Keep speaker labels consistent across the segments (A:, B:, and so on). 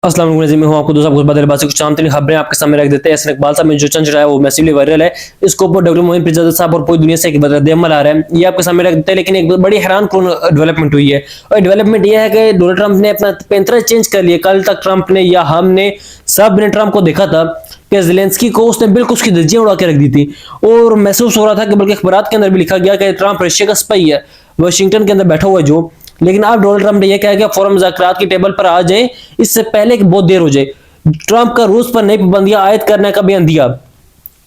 A: अस्सलाम वालेकुम, मैं हूं आपको दोस्त, आपको बदल बात से कुछ आमतरीन खबरें आपके सामने रख देते हैं। एहसन इकबाल साहब में जो चंद रहा है वो मैसिवली वायरल है। इसके ऊपर डॉक्टर मोइन पिरजादा साहब और पूरी दुनिया से एक रद्द-ए-अमल आ रहा है, ये आपके सामने रख देते हैं। लेकिन एक बड़ी हैरान कुन डेवलपमेंट हुई है, और डेवलपमेंट ये है कि डोनाल्ड ट्रंप ने अपना पैंतरा चेंज कर लिया। कल तक ट्रंप ने या हमने सब ने ट्रंप को देखा था कि ज़ेलेंस्की को उसने बिल्कुल उसकी धज्जियां उड़ा के रख दी थी, और महसूस हो रहा था कि बल्कि अखबारात के अंदर भी लिखा गया कि ट्रंप रशिया का स्पाई है, वाशिंगटन के अंदर बैठा हुआ है जो। लेकिन अब डोनाल्ड ट्रंप ने यह कहा कि फौरन मुज़ाकरात की टेबल पर आ जाए, इससे पहले कि बहुत देर हो जाए। ट्रंप का रूस पर नई पाबंदियां आयद करने का बयान दिया।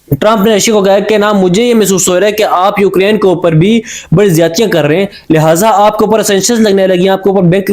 A: ट्रंप ने रशिया को कहा कि ना, मुझे ये महसूस हो रहा है कि आप यूक्रेन के ऊपर भी बड़ी ज्यादतियां कर रहे हैं, लिहाजा आपके ऊपर सैंक्शंस लगने लगी हैं, आपके ऊपर बैंक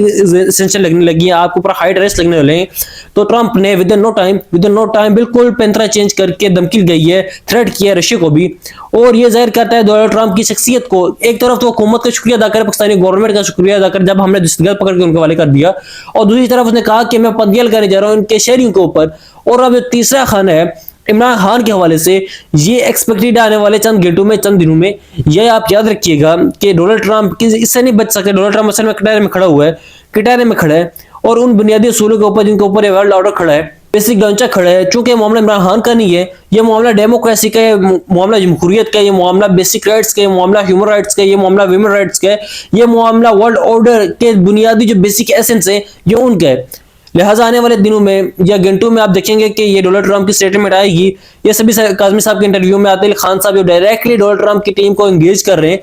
A: सैंक्शन लगने लगी है, आपके ऊपर हाइड अरेस्ट लगने वाले हैं। तो ट्रंप ने विद इन नो टाइम बिल्कुल पैंतरा चेंज करके धमकी गई है, थ्रेट किया है रशिया को भी। और ये जाहिर करता है डोनाल्ड ट्रंप की शख्सियत को। एक तरफ तो हुकूमत का शुक्रिया अदा कर, पाकिस्तानी गवर्नमेंट का शुक्रिया अदा कर जब हमने दस्तगत पकड़ के उनके हवाले कर दिया, और दूसरी तरफ उसने कहा कि मैं पदयल करने जा रहा हूं इनके शहरियों के ऊपर। और अब तीसरा खाना है इमरान खान के हवाले से, ये एक्सपेक्टेड आने वाले चंद घंटों में, चंद दिनों में। ये आप याद रखिएगा कि डोनाल्ड ट्रंप इससे नहीं बच सकते। डोनाल्ड ट्रंप असल में कटारे में खड़ा हुआ है, कटारे में खड़ा है, और उन बुनियादी असूलों के ऊपर जिनके ऊपर ये वर्ल्ड ऑर्डर खड़ा है, बेसिक ढांचा खड़ा है। चूंकि मामला इमरान खान का नहीं है, ये मामला डेमोक्रेसी का है, मामला जमहूरियत का, ये मामला बेसिक राइट्स का, ये मामला ह्यूमन राइट्स का, ये मामला ह्यूमन राइट्स का, ये मामला वर्ल्ड ऑर्डर के बुनियादी जो बेसिक एसेंस है, ये उनका है। लिहाजा आने वाले दिनों में या घंटों में आप देखेंगे कि ये डोनाल्ड ट्रंप की स्टेटमेंट आएगी। ये सभी काज़मी साहब के इंटरव्यू में आते खान साहब जो डायरेक्टली डोनाल्ड ट्रंप की टीम को एंगेज कर रहे हैं।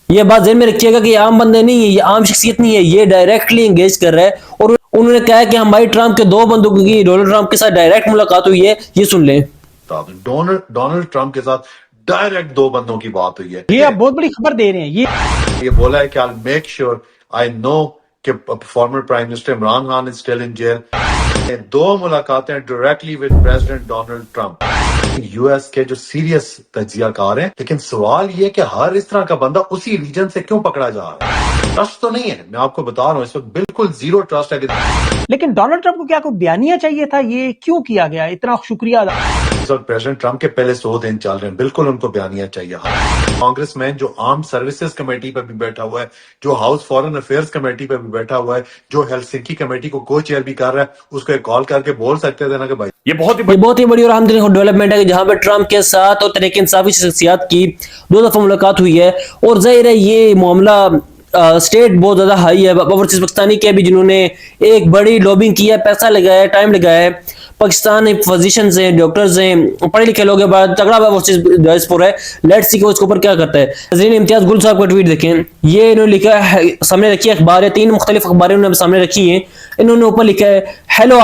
A: ये बात ध्यान में रखिएगा कि ये आम बंदे नहीं है, ये आम शख्सियत नहीं है, ये डायरेक्टली एंगेज कर रहा है। और उन्होंने कहा है कि हमारी ट्रंप के दो बंदों की डोनाल्ड ट्रंप के साथ डायरेक्ट मुलाकात हुई है। ये सुन लें।
B: डोनाल्ड ट्रंप के साथ डायरेक्ट दो बंदों की बात हुई है।
C: ये आप बहुत बड़ी खबर दे रहे हैं।
B: ये बोला है कि I make sure I know कि former prime minister Imran Khan is still in jail. दो मुलाकातें directly with president Donald Trump. US के जो सीरियस तज्जियाकार हैं, लेकिन सवाल ये कि हर इस तरह का बंदा उसी रीजन से क्यों पकड़ा जा रहा है? ट्रस्ट तो नहीं है, मैं आपको बता रहा हूँ इस वक्त बिल्कुल जीरो ट्रस्ट है।
C: लेकिन डोनाल्ड ट्रंप को क्या कोई बयानिया चाहिए था? ये क्यों किया गया? इतना शुक्रिया अदा।
B: इस वक्त प्रेसिडेंट ट्रंप के पहले 100 दिन चल रहे हैं, बिल्कुल उनको बयानिया चाहिए। कांग्रेसमैन जो आर्म सर्विसेज कमेटी पर भी बैठा हुआ है, जो हाउस फॉरेन अफेयर्स कमेटी पर भी बैठा हुआ है, जो हेलसिंकी कमेटी को को चेयर भी कर रहा है, उसको एक कॉल करके बोल सकते थे ना कि भाई
A: ये बहुत ही बड़ी और आमतरीन डेवलपमेंट है कि जहां पर ट्रंप के साथ और तरीके इंसाफ की शख्सियत की 2 दफा मुलाकात हुई है। और जाहिर है ये मामला स्टेट बहुत ज्यादा हाई है। ओवरसीज पाकिस्तानी के भी जिन्होंने एक बड़ी लॉबिंग की है, पैसा लगाया, टाइम लगाया है। पाकिस्तान फिजिशियंस हैं, डॉक्टर्स हैं, पढ़े लिखे लोग हैं, बड़ा तगड़ा ओवरसीज डायस्पोरा है। लेट्स सी कि उसके ऊपर क्या करता है। नज़रीन, इम्तियाज गुल साहब का ट्वीट देखें। ये इन्होंने लिखा है, सामने रखी है अखबार है, 3 मुख्तलिफ अखबारें उन्होंने सामने रखी हैं। इन्होंने ऊपर लिखा है, hello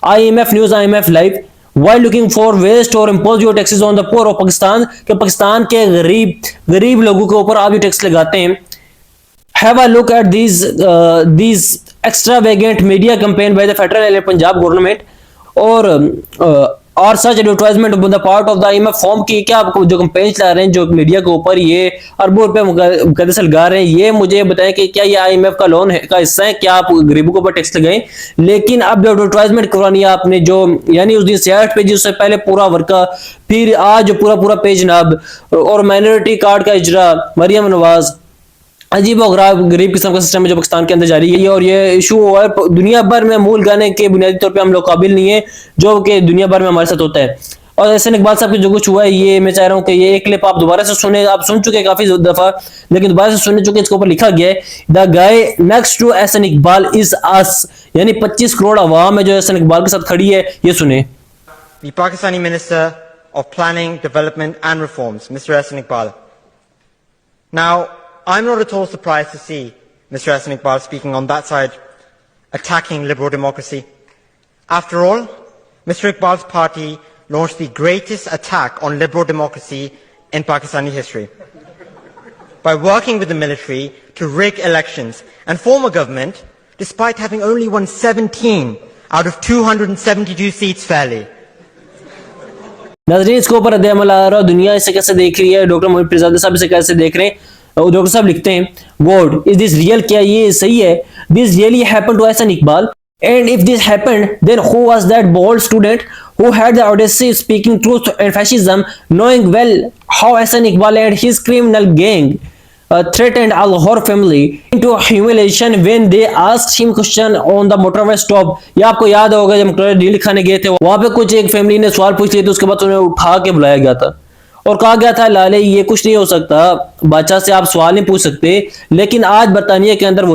A: IMF news, IMF live, while looking for ways to impose your taxes on the poor of Pakistan, कि पाकिस्तान के गरीब लोगों के ऊपर आप जो टैक्स लगाते हैं। Have a look at these extravagant media campaign by the federal and Punjab government, और सच advertisement on the part of the IMF form की क्या आपको जो कैंपेन चला रहे हैं, जो मीडिया के ऊपर ये अरबों रुपए मुकद्दर से लगा रहे हैं। ये मुझे बताएं कि क्या ये IMF का लोन है का हिस्सा है? क्या आप गरीबों के ऊपर टैक्स लगाएं? लेकिन अब जो एडवर्टाइजमेंट करवानी है आपने, जो यानी उस दिन 66 पेज, उससे पहले पूरा वर्का, फिर आज पूरा पेज नाब, और माइनॉरिटी कार्ड का इजरा, मरियम नवाज, अजीब और गरीब किस्म का सिस्टम है जो पाकिस्तान के अंदर जारी है। और ये इशू हुआ है दुनिया भर में, मूल गाने के बुनियादी तौर पे हम लोग काबिल नहीं है जो कि दुनिया भर में हमारे साथ होता है। और एहसन इकबाल साहब की जो कुछ हुआ है, ये मैं चाह रहा हूँ कि ये एक क्लिप आप दोबारा से सुने। आप सुन चुके काफी दफा, लेकिन दोबारा से सुन चुके। इसके ऊपर लिखा गया है, the guy next to Ehsan Iqbal is us, यानी 25 करोड़ अवाम है जो एहसन इकबाल के साथ खड़ी है। ये सुने।
D: The Pakistani Minister of Planning, Development and Reforms, Mr. Ehsan Iqbal. Now, I'm not at all surprised to see Mr. Ehsan Iqbal speaking on that side, attacking liberal democracy. After all, Mr. Iqbal's party launched the greatest attack on liberal democracy in Pakistani history by working with the military to rig elections and form a government despite having only won 17 out of 272 seats fairly.
A: नाज़रीन, इसके ऊपर अमल आ रहा है, दुनिया इसे कैसे देख रही है, डॉक्टर मोइन पिरजादा साहब इसे कैसे देख रहे हैं। डॉक्टर साहब लिखते हैं, गॉड इज दिस रियल, क्या ये सही है? This really happened to Ehsan Iqbal, and if this happened then who was that bold student who had the audacity of speaking truth and fascism, knowing well how Ehsan Iqbal and his criminal gang threatened Al-Hor family into humiliation when they asked him question on the motorway stop। ये आपको याद होगा जब deal खाने गए थे, वहां पे कुछ एक फैमिली ने सवाल पूछ लिए थे, उसके बाद उन्हें उठा के बुलाया गया था और कहा गया था लाले ये कुछ नहीं हो सकता, बादशाह से आप सवाल नहीं पूछ सकते। लेकिन आज बरतानिया के अंदर वो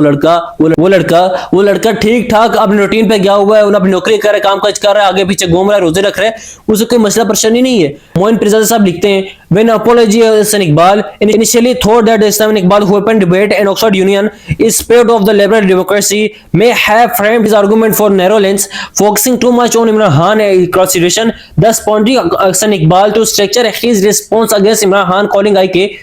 A: लड़का ठीक ठाक अपने रूटीन पे गया हुआ है, उन्हें अपनी नौकरी कर रहा है, काम काज कर रहा है, आगे पीछे घूम रहा है, रोजे रख रहा है, उसे कोई मसला परेशानी नहीं है। मोइन पिरजादा साहब लिखते हैं when apology Hassan Iqbal initially thought that Hassan Iqbal who opened debate in Oxford Union is spirit of the liberal democracy may have framed his argument for narrow lens, focusing too much on Imran Khan cross situation, thus pointing Hassan Iqbal to structure his response against Imran Khan calling IK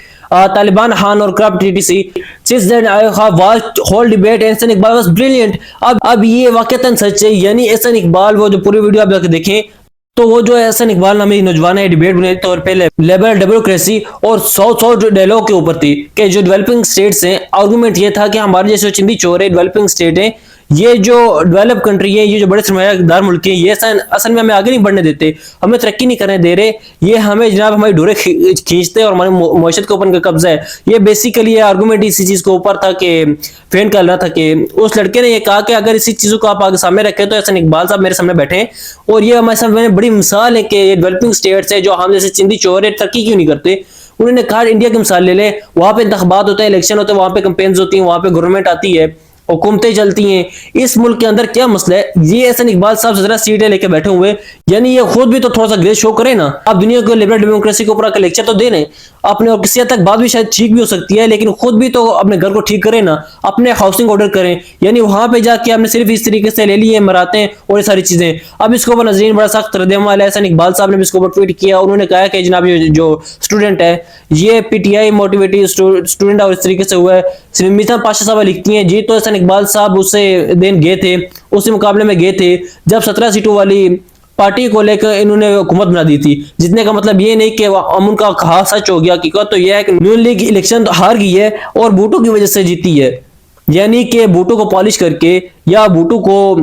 A: Taliban Khan or corrupt TTC। Since then I have watched whole debate and Hassan Iqbal was brilliant। अब ये वाकईतन सच है, यानी हसन इकबाल वो जो पूरी video आप जाकर देखें तो वो जो है हसन इकबाल नामी नौजवान है, डिबेट बुनियादी तौर पे लिबरल डेमोक्रेसी और 100 डायलॉग के ऊपर थी कि जो डेवलपिंग स्टेट्स हैं, आर्गुमेंट ये था कि हमारे जैसे चिंदी चोर है डेवलपिंग स्टेट है, ये जो डेवलप कंट्री है, ये जो बड़े सरमायादार मुल्क हैं, ये असल में हमें आगे नहीं बढ़ने देते, हमें तरक्की नहीं करने दे रहे, ये हमें जनाब हमारी डोरे खींचते हैं और हमारे मुआशरत के ऊपर इनका कब्जा है। ये बेसिकली ये आर्गूमेंट इसी चीज के ऊपर था कि फेन कर रहा था कि उस लड़के ने ये कहा कि अगर इसी चीजों को आप आगे सामने रखें तो हसन इकबाल साहब मेरे सामने बैठे हैं और ये हमारे सामने बड़ी मिसाल है कि ये डेवलपिंग स्टेट्स है जो हम जैसे चिंदी चोर है तरक्की क्यों नहीं करते। उन्होंने कहा इंडिया की मिसाल ले लें, वहां पे इंतखाबात होता है, इलेक्शन होता है, वहां पे कैंपेन्स होती हैं, वहां पे गवर्नमेंट आती है, हुकूमतें चलती हैं। इस मुल्क के अंदर क्या मसला है, ये हसन इकबाल साहब 17 सीटें लेके बैठे हुए, यानी ये खुद भी तो थोड़ा सा ग्रेस शो करे ना। आप दुनिया को लिबरल डेमोक्रेसी के ऊपर आकर लेक्चर तो दे रहे अपने, और किसी हद तक बात भी शायद ठीक भी हो सकती है, लेकिन खुद भी तो अपने घर को ठीक करें ना, अपने हाउसिंग ऑर्डर करें। यानी वहां पे जाके आपने सिर्फ इस तरीके से ले लिए मराते हैं और ये सारी चीजें। अब इसके ऊपर नजरीन बड़ा सख्त रद्द-ए-अमल है, हसन इकबाल साहब ने इसके ऊपर ट्वीट किया, उन्होंने कहा कि जनाब ये जो स्टूडेंट है ये पीटीआई मोटिवेटेड स्टूडेंट और इस तरीके से हुआ है। मीता पाशा साहब लिखती हैं जी तो हसन इकबाल साहब उससे दिन गए थे, उसी मुकाबले में गए थे जब 17 सीटों वाली पार्टी को लेकर इन्होंने हुकूमत बना दी थी। जितने का मतलब ये नहीं कि अमन का कहा सच हो गया, हकीकत तो यह है कि नून लीग इलेक्शन तो हार गई है और बूटों की वजह से जीती है, यानी कि बूटों को पॉलिश करके या बूटों को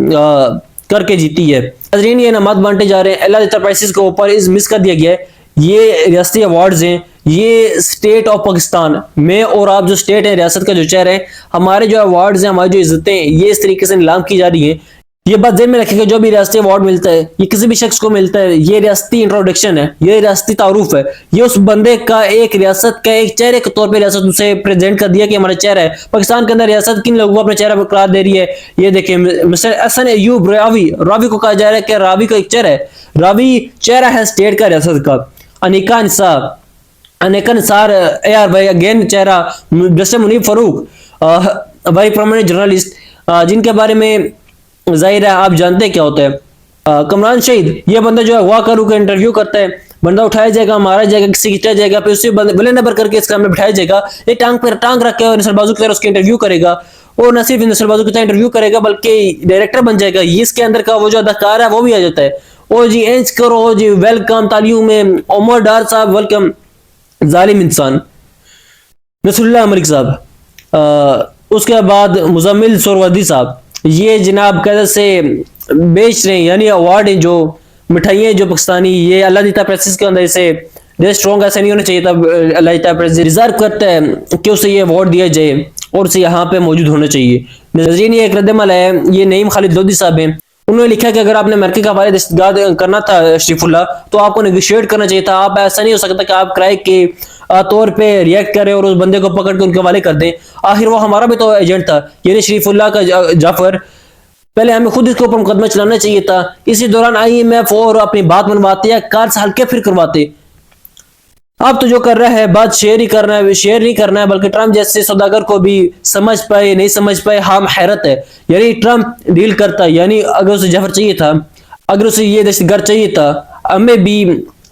A: करके जीती है। नाज़रीन ये इनामात बांटे जा रहे हैं, अल्लाह एंटरप्राइजेस के ऊपर इस मिस कर दिया गया है। ये रियासती अवार्ड्स हैं, ये स्टेट ऑफ पाकिस्तान में और आप जो स्टेट है रियासत का जो चेहरा है, हमारे जो अवार्ड्स हैं, हमारी जो इज्जतें हैं, ये इस तरीके से नीलाम की जा रही है। ये बात ज़हन में रखिएगा, जो भी रियासती अवार्ड मिलता है ये किसी भी शख्स को मिलता है, ये रियासती इंट्रोडक्शन है, ये रियासती तारुफ है, ये उस बंदे का एक रियासत का एक चेहरे के तौर पे रियासत उसे प्रेजेंट कर दिया कि हमारा चेहरा है। पाकिस्तान के अंदर रियासत किन लोगों को अपना चेहरा करार दे रही है, ये देखिए मिस्टर हसन अय्यूब रावी को कहा जा रहा है कि रावी का एक चेहरा है, रावी चेहरा है स्टेट का रियासत का। अनिका निसार यार भाई अगेन चेहरा, जस्टिस मुनीब फारूक भाई प्रोमिनेंट जर्नलिस्ट, जिनके बारे में जाहिर है आप जानते हैं क्या होता है। कमरान शहीद ये बंदा जो है अगवा करू का इंटरव्यू करता है, बंदा उठाया जाएगा, मारा जाएगा, किसी की चढ़ जाएगा, फिर उसे बले नंबर करके इसका में बिठाया जाएगा, ये टांग पर टांग रख के नसलबाजू की तरह उसके इंटरव्यू करेगा और न सिर्फ नसलबाजू की तरह इंटरव्यू करेगा बल्कि डायरेक्टर बन जाएगा। ये इसके अंदर का वो जो अदाकार है वो भी आ जाता है। ओ जी एंच करो जी, वेलकम तालियों में उमर डार साहब, वेलकम जालिम इंसान नसरुल्लाह मलिक साहब, उसके बाद मुजम्मिल सोरवर्दी साहब, ये जनाब कैसे से बेच रहे हैं, यानी अवार्ड है जो मिठाइयाँ जो पाकिस्तानी, ये अल्लाह दीता प्रेसिस के अंदर इसे स्ट्रॉन्ग ऐसा नहीं होना चाहिए था, अल्लाह दीता प्रेस रिजर्व करता है कि उसे ये अवार्ड दिया जाए और उसे यहाँ पे मौजूद होना चाहिए। नज़रीन ये एक रद्द-ए-अमल है, ये नईम खालिद लोधी साहब हैं, उन्होंने लिखा कि अगर आपने अमेरिका का हवाले दस्तगाद करना था शरीफुल्लाह तो आपको नेगोशिएट करना चाहिए था। आप ऐसा नहीं हो सकता कि आप किराए के तौर पे रिएक्ट करें और उस बंदे को पकड़ के उनके हवाले कर दें। आखिर वो हमारा भी तो एजेंट था, यानी शरीफुल्लाह का जाफर, पहले हमें खुद इसके ऊपर मुकदमा चलाना चाहिए था। इसी दौरान IMF और अपनी बात मनवाते या कार से हल्के फिर करवाते। अब तो जो कर रहा है बात शेयर ही करना है, शेयर नहीं करना है, बल्कि ट्रम्प जैसे सौदागर को भी समझ पाए नहीं समझ पाए हम हैरत है। यानी ट्रम्प डील करता, यानी अगर उसे जफर चाहिए था, अगर उसे ये घर चाहिए था, हमें भी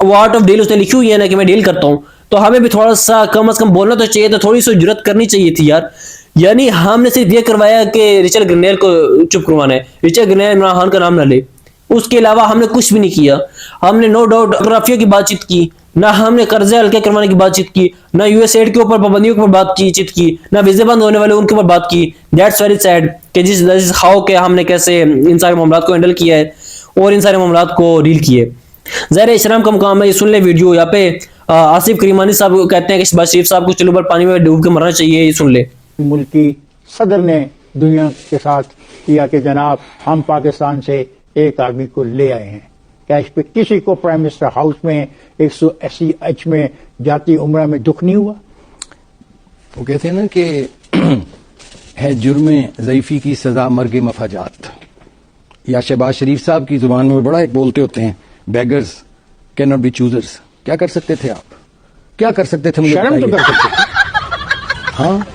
A: वो आउट ऑफ डील उसने लिखी हुई है ना कि मैं डील करता हूँ, तो हमें भी थोड़ा सा कम अज कम बोलना तो चाहिए था, थोड़ी सी जुर्रत करनी चाहिए थी यार। यानी हमने सिर्फ ये करवाया कि रिचर्ड ग्रेनेल को चुप करवाना है, रिचर्ड ग्रेनेल इमरान खान का नाम ना ले, उसके अलावा हमने कुछ भी नहीं किया। हमने नो डाउट राफिया की बातचीत की, ना हमने कर्जे हल्के करवाने की बातचीत की, ना यूएसएड के ऊपर पाबंदियों के ऊपर बातचीत की, ना वीजे बंद होने वाले उनके ऊपर बात की। दैट्स वेरी सैड कि जिस खाओ के हमने कैसे इन सारे मामलात को हैंडल किया है और इन सारे मामलात को डील किए। ज़ाहिर इस्लाम का मुकाम है, ये सुन ले वीडियो यहाँ पे आसिफ करीमानी साहब कहते हैं कि शहबाज शरीफ साहब को चलो पर पानी में डूब के मरना चाहिए, ये सुन ले।
E: मुल्क की सदर ने दुनिया के साथ किया कि जनाब हम पाकिस्तान से एक आदमी को ले आए हैं। क्या इस पे किसी को प्राइम मिनिस्टर हाउस में 180 में जाती उम्र में दुख नहीं हुआ?
F: वो कहते हैं ना कि है जुर्म ज़ईफ़ी की सजा मर्ग मफाजात, या शहबाज शरीफ साहब की जुबान में बड़ा एक बोलते होते हैं, beggars can not be choosers. क्या कर सकते थे आप, क्या कर सकते थे? मुझे
E: शर्म तो
F: बताइए।
E: कर सकते थे।
F: हाँ,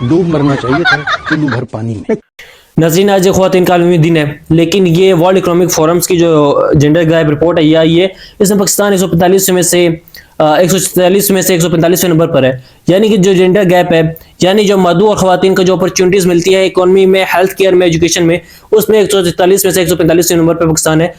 F: डूब मरना चाहिए था चुल्लू भर पानी में।
A: नाज़रीन, आज ख़वातीन का आलमी दिन है, लेकिन ये वर्ल्ड इकोनॉमिक फोरम्स की जो जेंडर गैप रिपोर्ट है ये आई है, इसमें पाकिस्तान 145 में से 145वें नंबर पर है। यानी कि जो जेंडर गैप है, यानी जो मर्दों और ख़वातीन को जो अपॉर्चुनिटीज़ मिलती है इकोनॉमी में, हेल्थ केयर में, एजुकेशन में, उसमें 144 में से 145वें नंबर पर पाकिस्तान है।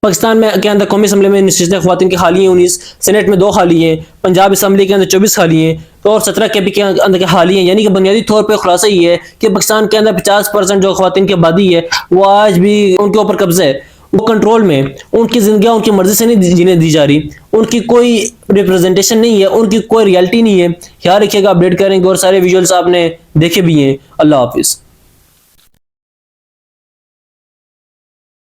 A: पाकिस्तान में के अंदर कौमी असम्बली में नशिस्तें ख़वातीन की खाली हैं 19, सेनेट में 2 खाली हैं, पंजाब असम्बली के अंदर 24 खाली हैं, तो और 17 के के अंदर के खाली हैं। यानी कि बुनियादी तौर पर खुलासा ये है कि पाकिस्तान के अंदर 50% जो ख़वातीन की आबादी है वो आज भी उनके ऊपर कब्जा है, वो कंट्रोल में, उनकी जिंदगियां उनकी मर्जी से नहीं जीने दी जा रही, उनकी कोई रिप्रेजेंटेशन नहीं है, उनकी कोई रियलिटी नहीं है। ख्याल रखिएगा, अपडेट करेंगे और सारे विजुअल्स आपने देखे भी हैं। अल्लाह हाफिज़।